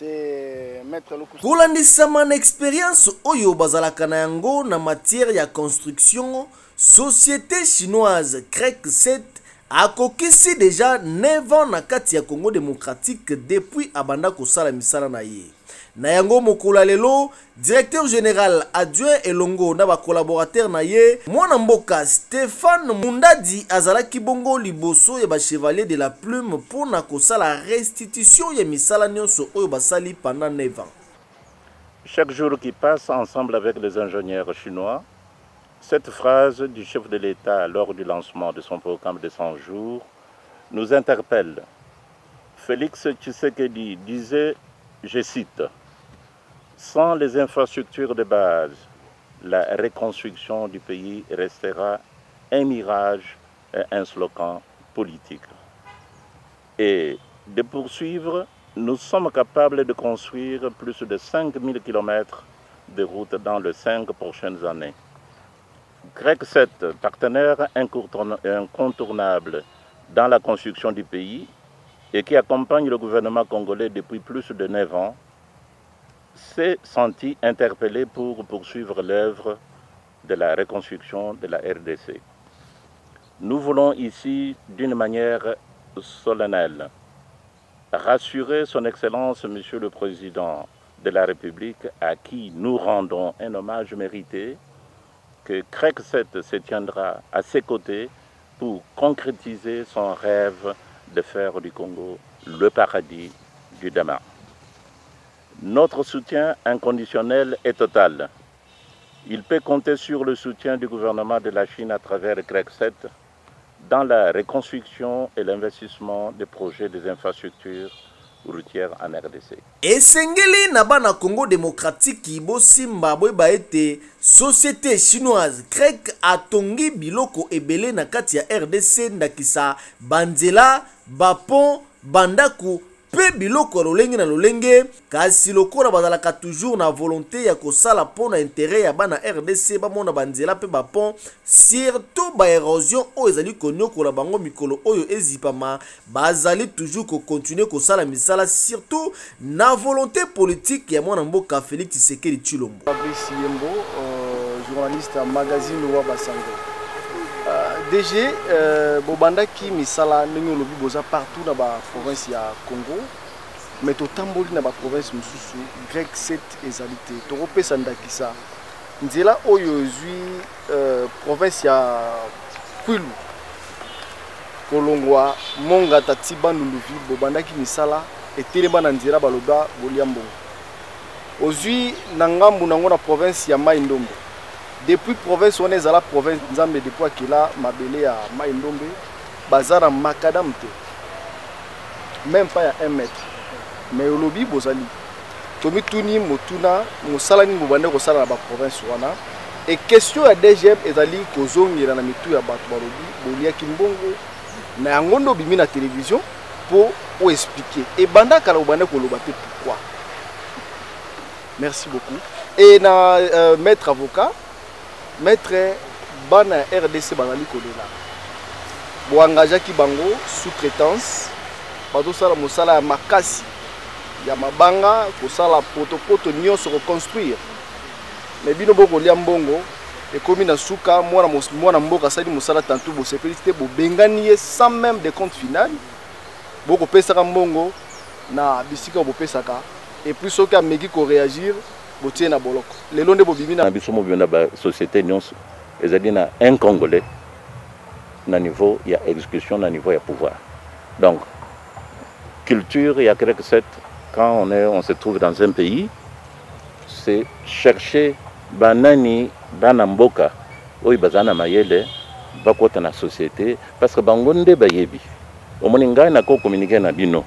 c'est Maître Lokusa. Kolandisama na expérience oyo bazalaka na yango na matière ya construction, société chinoise CREC 7 akokisi déjà 9 ans na kati ya Congo démocratique depuis abanda kosala misala na ye. Na yango mokola lelo, directeur général adjoint elongo na ba collaborateur na ye, mwana mboka Stéphane Mundadi azalaki bongo liboso ya ba chevalier de la plume pour na kosala restitution ya misala nyonso oyo basali pendant 9 ans. Chaque jour qui passe ensemble avec les ingénieurs chinois, cette phrase du chef de l'État lors du lancement de son programme de 100 jours nous interpelle. Félix Tshisekedi disait, je cite, « Sans les infrastructures de base, la reconstruction du pays restera un mirage et un slogan politique. » Et de poursuivre, nous sommes capables de construire plus de 5000 km de routes dans les 5 prochaines années. CREC 7, partenaire incontournable dans la construction du pays et qui accompagne le gouvernement congolais depuis plus de 9 ans, s'est senti interpellé pour poursuivre l'œuvre de la reconstruction de la RDC. Nous voulons ici, d'une manière solennelle, rassurer son Excellence, Monsieur le Président de la République, à qui nous rendons un hommage mérité, que CREC 7 se tiendra à ses côtés pour concrétiser son rêve de faire du Congo le paradis du demain. Notre soutien inconditionnel est total. Il peut compter sur le soutien du gouvernement de la Chine à travers CREC 7 dans la reconstruction et l'investissement des projets des infrastructures routières en RDC. Esengeli na bana Congo démocratique bosimba boyeba ete société chinoise CREC atongi biloko ebele na kati ya RDC ndakisa banzela, bapon, bandaku pe biloko lolenge na lolenge kasi lokola bazalaka toujours na volonté ya kosala pona intérêt ya bana RDC bamona banzela pe bapon surtout ba érosion oyo ezali konyokola bango mikolo oyo ezipama bazali toujours ko continuer kosala misala surtout na volonté politique ya mwana mboka Félix Tshisekedi Tshilombo. Fabrice Yembo, journaliste à magazine Wa Basango. DG bobandaki misala ndenge lobi boza partout na ba province ya Congo mais to tamboli na ba province mususu CREC 7 ezalité to kopesa ndakisa nzela oyo zui province ya Kwilu Kolongwa Monga Tatiba Nuluvi bobandaki misala etelema na nzela baloba boliambo ozui na ngambu nango na province ya Mai-Ndombe. Depuis province on est à la province Nzambe depuis Akila Mabele à Mai-Ndombe bazara makadam te même pas à 1 mètre mais au lobby bozali tomi tuni motuna mosalani bobande ko sala na ba province wana et question ya DGM ezali kozongela na mitu ya bato balobi bolia kimbongo na yangondo bimi na télévision pour expliquer et banda kala bobande ko loba te pourquoi. Merci beaucoup. Et na maître avocat Maître Bana RDC Banali Kolela. Bo engagaki bango sous-traitance. Bato sala mosala ya makasi. Ya mabanga ko sala poto nyonso reconstruire. Mais bino boko liambongo et komi na suka mwana mboka sali mosala tantou bo sécurité bo bengani sans même de compte final. Boko pesaka mbongo na bisika bo pesaka et plus soki ameki ko réagir botie na boloko lelo nde bobimi na biso mo bina ba société nyonso ezali na un congolais na niveau ya exécution na niveau ya pouvoir. Donc culture ya CREC 7 quand on se trouve dans un pays c'est chercher banani bana mboka oyo bazana mayele bakota na société parce que bango nde bayebi omoni ngai na ko communiquer na bino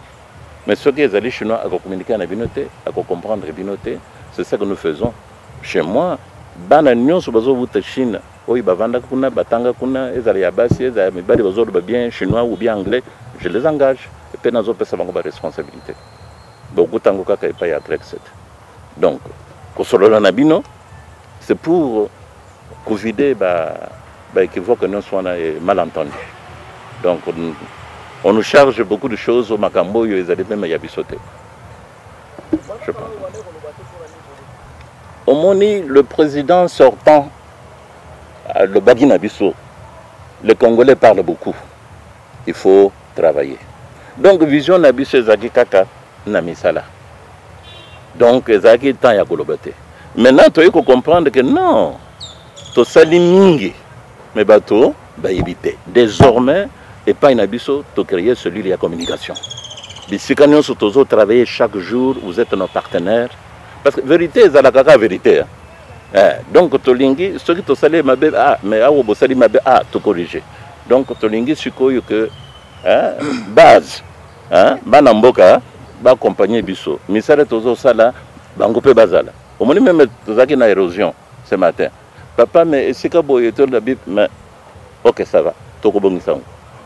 mais ceux qui ezali chinois à communiquer na bino te à comprendre bino te. C'est ça que nous faisons. Chez moi, bana nyonso bazo buta Chine, oyi bavanda kuna, batanga kuna, ezali ya basi, ezali mibali bazo ba bien chinois ou bien anglais, je les engage et puis nazo pesa bango ba responsabilité. Beaucoup tango kaka epa ya CREC 7. Donc, kosolola na bino, c'est pour covider ba équivoque non soit malentendu. Donc on nous charge beaucoup de choses au makambo yo ezali même ya bisote. Je pense. Au Moni, le président sortant, le Bagina Bissau, les Congolais parlent beaucoup. Il faut travailler. Donc, vision Nabiso Zaki Kaka, Namisala. Donc, Zaki Tan Yakolobate. Maintenant, tu faut comprendre que non, tu sali mingi, mais bateau, bah éviter. Désormais, et pas Nabiso, tu créer celui de la communication. Si nous sommes travailler chaque jour, vous êtes nos partenaires. Parce que vérité, c'est la caca vérité. Donc, Tolingi, ce qui te salé ma belle, mais à vous sali ma belle, te corriger. Donc, Tolingi, c'est que base, Banamboka, va accompagner Bisso. Mais ça, c'est toujours ça là, Bangope Bazala. Au moment même, tu as une érosion ce matin. Papa, mais c'est que boy, tu as mais ok, ça va. Toko Bongisang.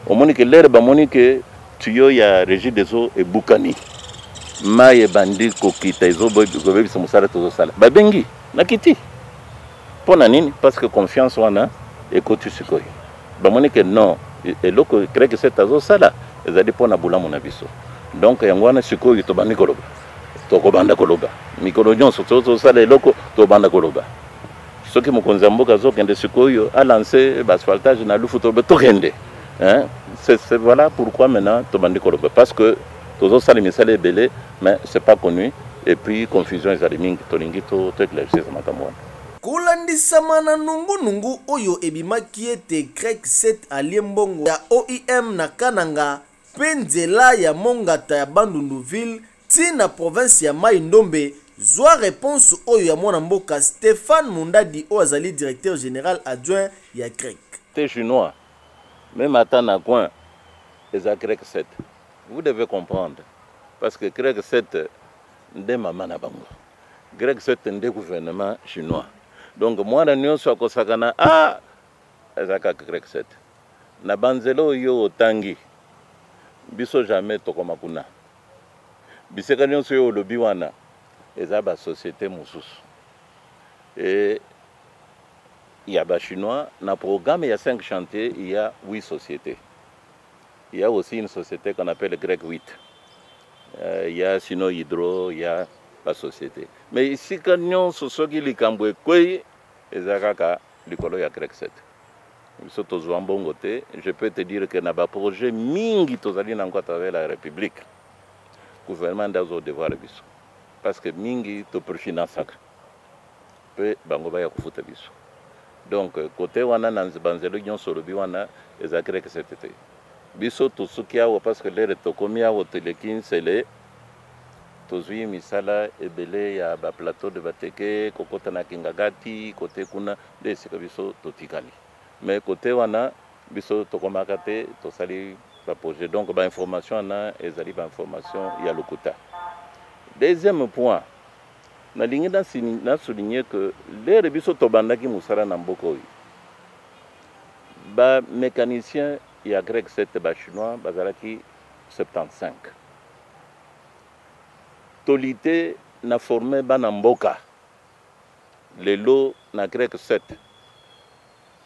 Au moment que l'air, que tu y a Régie des eaux et Boukani. Maye bandi kokita izo boy gobebi samusala tozo sala babengi nakiti pona nini parce que confiance wana ekoti sikoyo bamoni que non et loko crée que cette azo sala ezali pona bulamu na biso donc yango wana sikoyo to bandi koloba to ko banda koloba mikolo nyonso tozo sala eloko to banda koloba soki mokonzi ya mboka azokende sikoyo a lancé basphaltage na lufu to tokende hein c'est voilà pourquoi maintenant to bandi koloba parce que toujours ça les messages belé mais c'est pas connu et puis confusion les aliments tolingi to éclaircir ça makamwa kolandisama na nungu oyo ebimaki ete Greg 7 aliembongo ya OIM na Kananga penzela ya Mongata ya Bandunduville tina province ya Mai Ndombe zwa réponse oyo ya mwana mboka Stéphane Mundadi o azali directeur général adjoint ya Greg te chinois même à na coin les Greg 7. Vous devez comprendre, parce que Greg 7 n'est pas maman bango. Greg 7 est un gouvernement chinois. Donc moi, la Union soit kosakana ezaka Greg 7. Na banzelo yo tangi, biso jamais tokomakuna. Biseka nyonso yo lobi wana, ezaba société mususu. Et il y a des Chinois, dans le programme il y a 5 chantiers, il y a 8 sociétés. Il y a aussi une société qu'on appelle Greg 8. Il y a Sino Hydro, il y a la société. Mais ici, quand nous sommes ceux qui sont en train de Greg 7. Je peux te dire que dans le projet mingi à travers la République, le gouvernement doit devoir biso. Parce que mingi to préfinance peut bangoba ya kufuta biso. Donc côté wana nanzi banzelo nyon solobi wana ezakre que c'était. Biso to sukia parce que l'air to komia au telekin c'est les tozui misala ebele ya ba plateau de bateke kokota na kingagati côté kuna de biso to tikali. Mais côté wana biso to komakate to sali ba projet donc ba information na ezali ba information ya lokuta. Deuxième point na lingi na souligner que l'air biso to bandaki musara na mboko yi. Ba mécanicien ya Greg 7 ba chinois bazalaki 75. Tolité na formé bana mboka le lot na Greg 7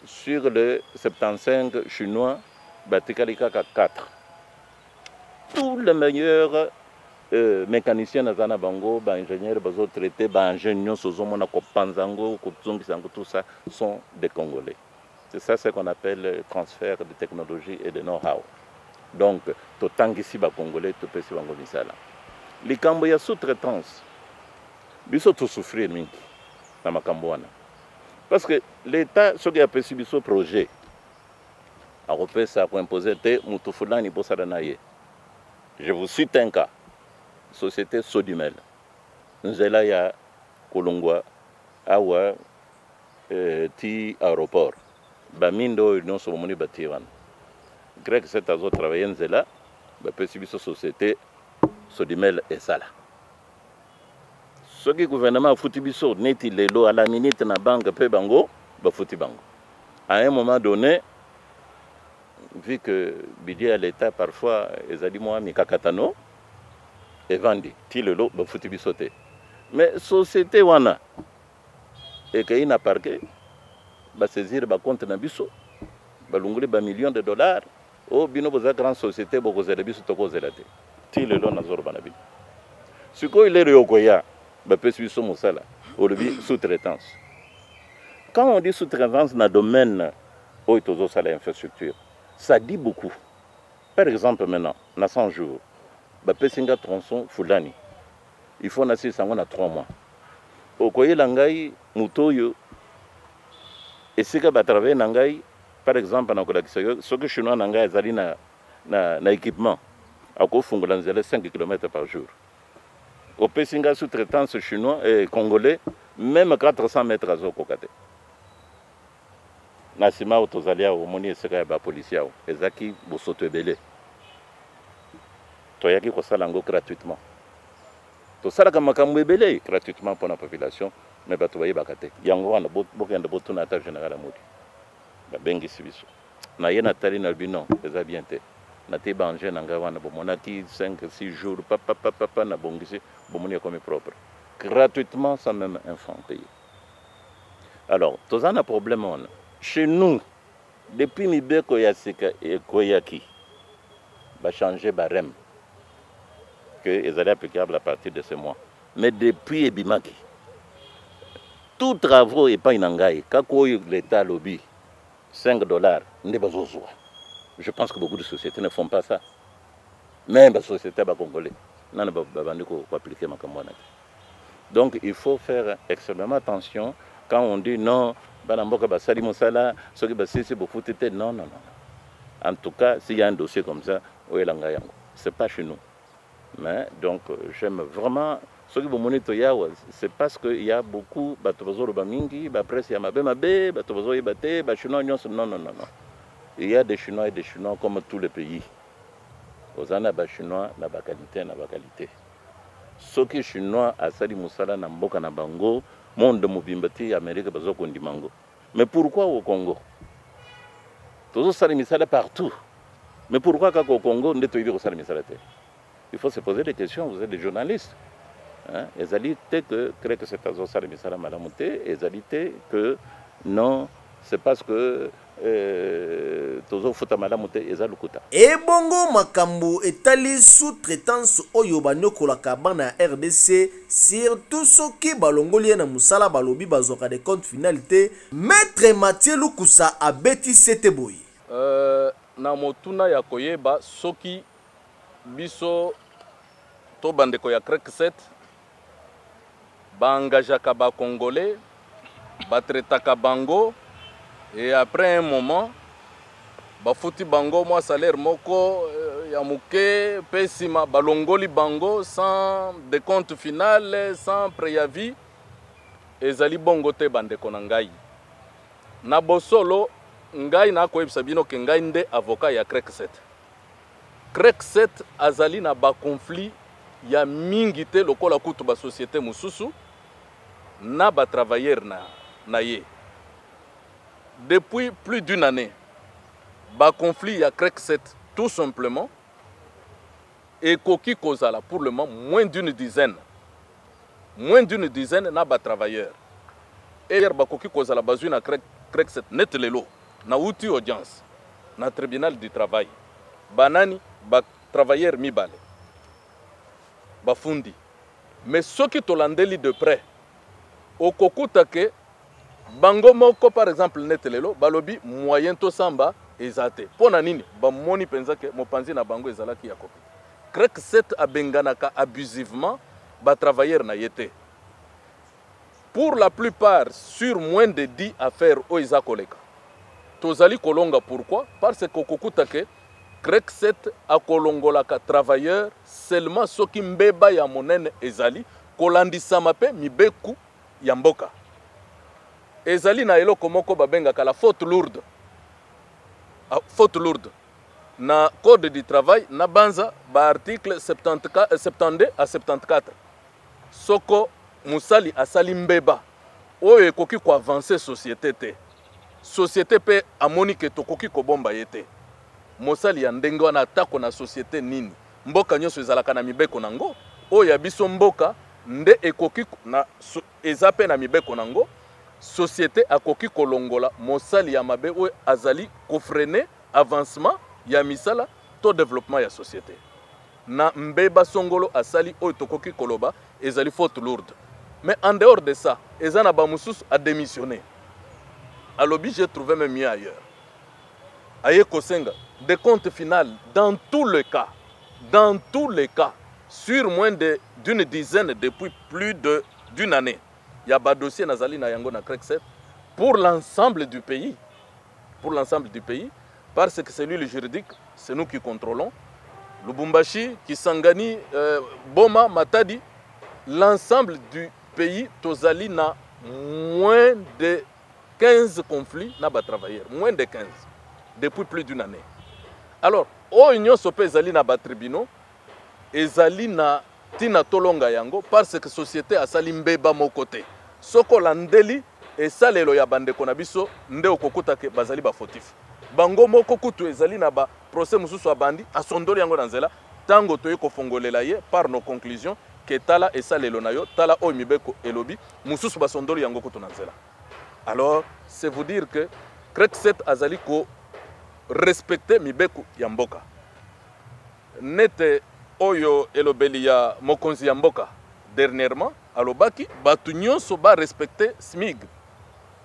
sur le 75 chinois batikalika 4. Tous les meilleurs mécaniciens na zana bango ba ingénieurs bazo traité ba ingénieurs sozomona ko panzango ko zongisango tout ça sont des Congolais. C'est ça ce qu'on appelle le transfert de technologie et de know-how. Donc, to tangisi ba Congolais, to pesi bango misala. Les kambo ya sous-traitance, biso to souffrir mingi na makambo wana. Parce que l'État, ce qui a pesi biso projet, a repé ça pour imposer te mutufulani bosala na ye. Je vous cite un cas. Société Sodimel. Nzela ya Kolongwa, awa ti aéroport. Bamindo non so moni batiwan. Greg 7 azo travailler nzela, ba pesi biso société Sodimel et Sala. Ce qui gouvernement a foutu biso neti lelo à la minute na banque pe bango, ba fouti bango. À un moment donné, vu que budget à l'État parfois ils a dit moi mi kakatano et vendi ti lelo ba fouti biso te. Mais société wana et que ina parqué ba saisir ba compte na biso ba lunguli ba millions de dollars o bino boza grande société boko zela biso to ko zela te ti lelo na zoro bana bi Ce qu'il est réokoya, bah peut suivre son moussala. Au début sous-traitance. Quand on dit sous-traitance dans le domaine où il y a l'infrastructure, ça dit beaucoup. Par exemple, maintenant, dans 100 jours, bah peut singa tronçon fulani. Il faut nasser ça a 3 mois. Au koye langai mutoyo et c'est que bah travailler nangai. Par exemple, ce que chinois n'ont zali na équipement, à quoi font 5 km par jour. Au Pessinga sous-traitance chinois et congolais, même 400 mètres à Zokokate. Nasima Otozalia, au Moni et Sekaba Policia, et Zaki Bosotebele. Toyaki Kosalango gratuitement. Tosalaka Makamwebele gratuitement pour la population, mais Batoye Bakate. Yango, on a beaucoup de botonata général à Moudi. Bengi sibiso na ye na tali na bino eza bien te na te banger na ngawana bomonaki 5-6 jours papa na bongisi bomoni comme propre gratuitement sans même enfant payé. Alors tous un problème on chez nous depuis mibeko ya sika et koyaki va changer barème que les allaient applicables à partir de ce mois, mais depuis ebimaki tout travaux et pas inangai kako l'état lobby $5, je pense que beaucoup de sociétés ne font pas ça. Même les sociétés congolaises, appliquer ma. Donc il faut faire extrêmement attention quand on dit non, non. En tout cas, s'il y a un dossier comme ça, ce n'est pas chez nous. Mais donc j'aime vraiment. Ce qui c'est parce qu'il y a beaucoup de non. Il y a des Chinois et des Chinois comme tous les pays. Aux Anna Chinois, na qualité. Ce qui est Chinois, à Sali Moussala, Namboka Nabango, monde de Mobimbati, Amérique, Bazoko Ndimango. Mais pourquoi au Congo? Tous Sali Moussala partout. Mais pourquoi au Congo, on est au Sali Moussala? Il faut se poser des questions, vous êtes des journalistes. Les alités que créent que c'est un sale misala malamouté, les alités que non, c'est parce que tozo futa malamouté et zalukuta. Et bongo makambo etali sous-traitance oyo banyokolaka bana RDC surtout soki balongoli na musala balobi bazoka de compte finalité maître Mathieu Lukusa abeti sete boy. Na motuna ya koyeba soki biso to bandeko ya Crec 7 Bangajaka ba Congolais, batretaka bango, et après un moment, bafuti bango, moi salaire moko, yamuke, pesima, balongoli bango, sans décompte final, sans préavis, et zali bongo te bandeko na ngai. Na bosolo, ngai na koyebisa bino ke ngai nde avocat ya Crec 7. Crec 7 azali na ba conflit ya mingi te lokola kutu ba société mususu na ba travailleur na ye. Depuis plus d'une année, ba conflit ya Crec 7 tout simplement et koki kozala pour le moment moins d'une dizaine na ba travailleurs. Et hier ba koki kozala bazui na Crec 7 net lelo na outil audience na tribunal du travail. Banani ba travailleurs mibale. Bafundi. Mais ce qui tolandeli de près, au kokuta ke bango moko par exemple netelelo balobi moyen to samba ezate. Pona nini ba moni penza ke mopanzi na bango ezalaki ya kopi. Crec 7 abenganaka abusivement ba travailleur na yete. Pour la plupart sur moins de 10 affaires o izakoleka. Tozali kolonga pourquoi? Parce que kokuta ke Crec 7 a kolongolaka travailleurs seulement ceux qui mbeba ya monene ezali kolandisa mape mibeku ya mboka. Ezali na eloko moko babengaka la faute lourde. Faute lourde. Na code du travail na banza ba article 72 à 74. Soko musali asali mbeba oyo ekoki ko avancer société te. Société pe amoni ke tokoki ko bomba yete. Mosali ya ndenge wana atako na société nini mboka nyonso ezalaka na mibeko nango oyo ya biso mboka nde ekoki na ezape na mibeko nango société akoki kolongola mosali ya mabe oyo azali kofrener avancement ya misala to développement ya société. na mbeba songolo asali oyo tokoki koloba ezali faute lourde. Mais en dehors de ça, ezana ba mususu a démissionné. Alobi, j'ai trouvé même mieux ailleurs. Aye Kosenga, des comptes finales, dans tous les cas, sur moins d'une dizaine depuis plus d'une année, il y a un dossier Nazali na Yango na Crec 7 pour l'ensemble du pays. Pour l'ensemble du pays, parce que c'est lui le juridique, c'est nous qui contrôlons. Lubumbashi, Kisangani, Boma, Matadi, l'ensemble du pays, Tozali na moins de 15 conflits n'a pas travaillé, moins de 15, depuis plus d'une année. Alors, au Union Sopé Ezali na ba tribunaux, Ezali na tina tolonga yango, parce que la société a sali mbeba mo côté. Soko landeli, et ça les loya bande konabiso, nde okokuta ke bazali ba fautif. Bango moko kutu ezali na ba procès mususu abandi, asondoli yango nanzela, tango toye kofongolela ye par nos conclusions, que tala et ça les lonayo, tala o mibeko elobi, mususu basondoli yango kutu nanzela. Alors, c'est vous dire que Crec 7 azali ko respecter mibeko yamboka. Nete oyo elobeli ya mokonzi yamboka dernièrement alobaki batu nyonso ba respecter SMIG,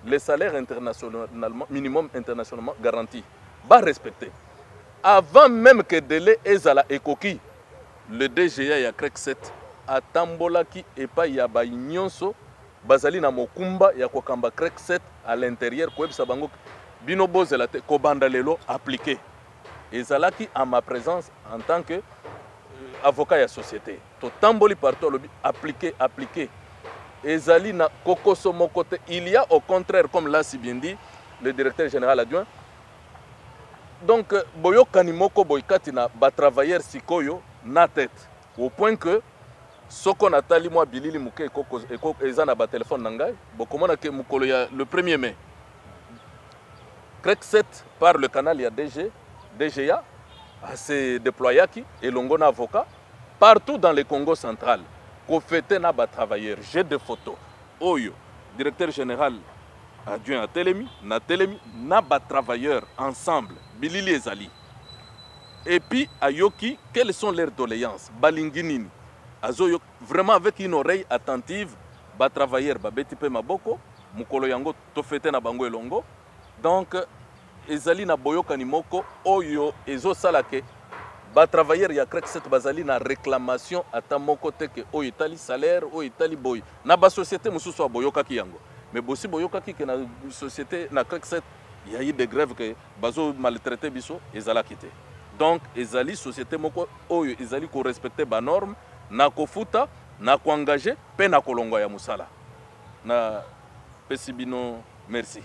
les salaires internationalement minimum internationalement garanti, ba respecter. Avant même que délai ezala ekoki, le DGA ya Crec 7 atambolaki epa ya ba nyonso bazali na mokumba ya kokamba Crec 7 à l'intérieur ko ebisa bango bino bozela te ko banda lelo appliqué. Ezalaki à ma présence en tant que avocat ya société. To tamboli partout lobi appliqué. Ezali na kokoso mokote. Il y a au contraire, comme l'a si bien dit le directeur général adjoint, donc boyo kanimoko boykati na ba travailleur sikoyo na tête au point que soko natali moi bilili muke eko ezana ba téléphone nangai bokomona ke mukolo ya le 1er mai Crec 7 par le canal ya DGA se déployaki et longona avocat partout dans le Congo central ko fêter na ba travailleurs. J'ai des photos oyo directeur général adjoint à Telemi na ba travailleurs ensemble bilili ezali. Et puis ayoki, quelles sont leurs doléances balinginini azoyo vraiment avec une oreille attentive ba travailleurs ba betipe maboko mukolo yango to fêter na bango elongo. Donc ezali na boyokani moko oyo ezo salake ba travailleurs ya Crec 7 bazali na réclamation ata moko teke oyo itali salaire oyo itali boy na ba société mususu a boyokaki yango. Mais bosi boyokaki ke na société na Crec 7 il y a eu des grèves que bazo maltraité biso ezala kité. Donc ezali société moko oyo ezali ko respecter ba norme na kofuta na ko engager pe na kolongo ya musala na pesibino merci.